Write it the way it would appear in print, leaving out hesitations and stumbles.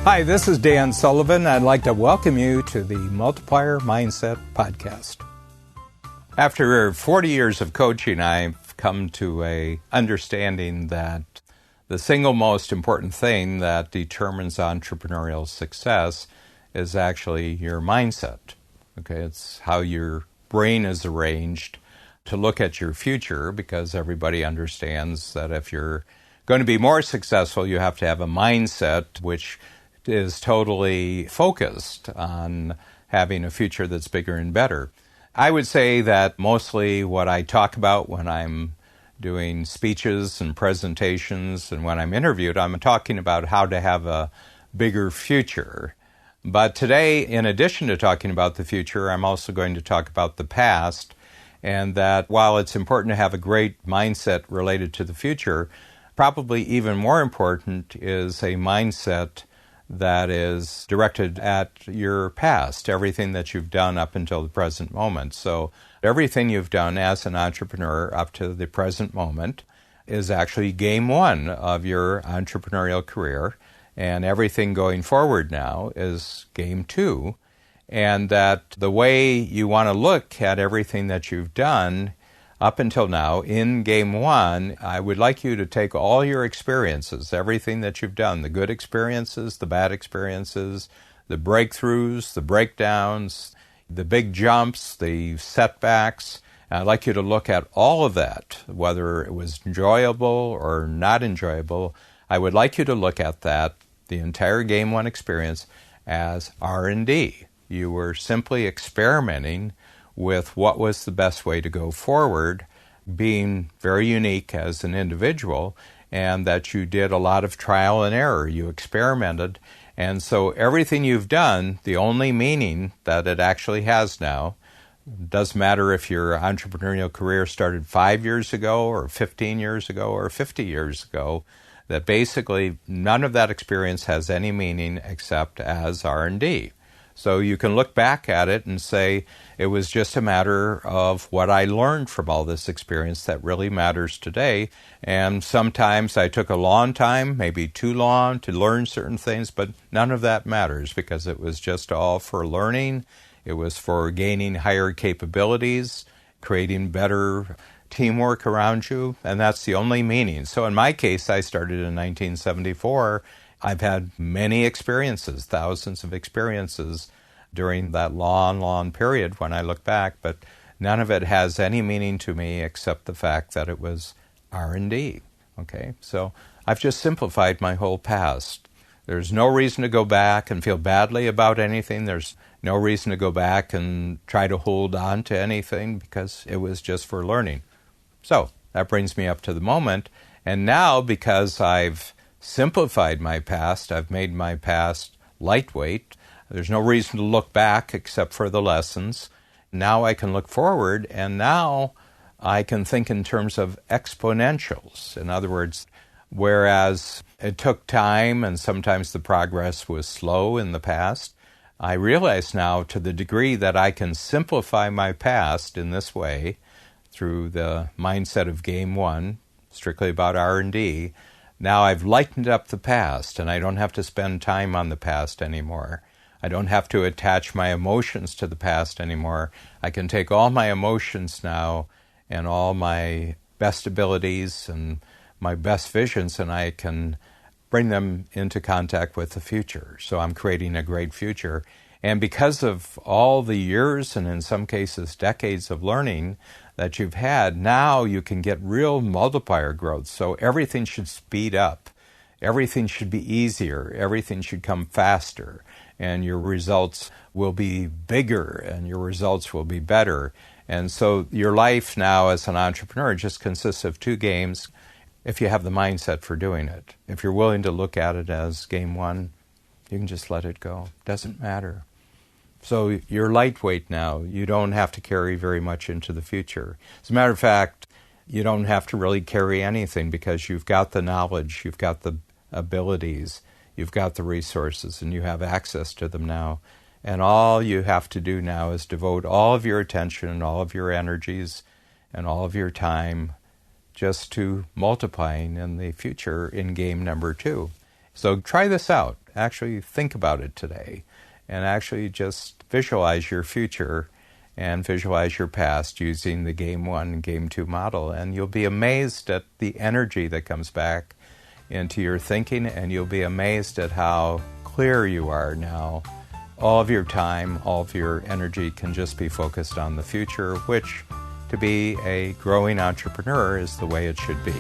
Hi, this is Dan Sullivan. I'd like to welcome you to the Multiplier Mindset Podcast. After 40 years of coaching, I've come to an understanding that the single most important thing that determines entrepreneurial success is actually your mindset. Okay, it's how your brain is arranged to look at your future, because everybody understands that if you're going to be more successful, you have to have a mindset which is totally focused on having a future that's bigger and better. I would say that mostly what I talk about when I'm doing speeches and presentations and when I'm interviewed, I'm talking about how to have a bigger future. But today, in addition to talking about the future, I'm also going to talk about the past, and that while it's important to have a great mindset related to the future, probably even more important is a mindset that is directed at your past, everything that you've done up until the present moment. So everything you've done as an entrepreneur up to the present moment is actually game one of your entrepreneurial career, and everything going forward now is game two. And that the way you want to look at everything that you've done up until now in game one, I would like you to take all your experiences, everything that you've done, the good experiences, the bad experiences, the breakthroughs, the breakdowns, the big jumps, the setbacks. I'd like you to look at all of that, whether it was enjoyable or not enjoyable. I would like you to look at that, the entire game one experience, as R&D. You were simply experimenting with what was the best way to go forward, being very unique as an individual, and that you did a lot of trial and error. You experimented. And so everything you've done, the only meaning that it actually has now, doesn't matter if your entrepreneurial career started 5 years ago or 15 years ago or 50 years ago, that basically none of that experience has any meaning except as R&D. So you can look back at it and say, it was just a matter of what I learned from all this experience that really matters today. And sometimes I took a long time, maybe too long, to learn certain things, but none of that matters because it was just all for learning. It was for gaining higher capabilities, creating better teamwork around you, and that's the only meaning. So in my case, I started in 1974. I've had many experiences, thousands of experiences during that long, long period when I look back, but none of it has any meaning to me except the fact that it was R&D. Okay, so I've just simplified my whole past. There's no reason to go back and feel badly about anything. There's no reason to go back and try to hold on to anything because it was just for learning. So that brings me up to the moment, and now because I've simplified my past, I've made my past lightweight. There's no reason to look back except for the lessons. Now I can look forward, and now I can think in terms of exponentials. In other words, whereas it took time and sometimes the progress was slow in the past, I realize now to the degree that I can simplify my past in this way through the mindset of game one, strictly about R&D, now I've lightened up the past, and I don't have to spend time on the past anymore. I don't have to attach my emotions to the past anymore. I can take all my emotions now and all my best abilities and my best visions, and I can bring them into contact with the future. So I'm creating a great future. And because of all the years and in some cases decades of learning that you've had, now you can get real multiplier growth. So everything should speed up. Everything should be easier. Everything should come faster. And your results will be bigger and your results will be better. And so your life now as an entrepreneur just consists of two games if you have the mindset for doing it. If you're willing to look at it as game one, you can just let it go. Doesn't matter. So you're lightweight now. You don't have to carry very much into the future. As a matter of fact, you don't have to really carry anything because you've got the knowledge, you've got the abilities, you've got the resources, and you have access to them now. And all you have to do now is devote all of your attention and all of your energies and all of your time just to multiplying in the future in game number 2. So try this out actually think about it today and actually just visualize your future and visualize your past using the Game 1 and Game 2 model. And you'll be amazed at the energy that comes back into your thinking, and you'll be amazed at how clear you are now. All of your time, all of your energy can just be focused on the future, which, to be a growing entrepreneur, is the way it should be.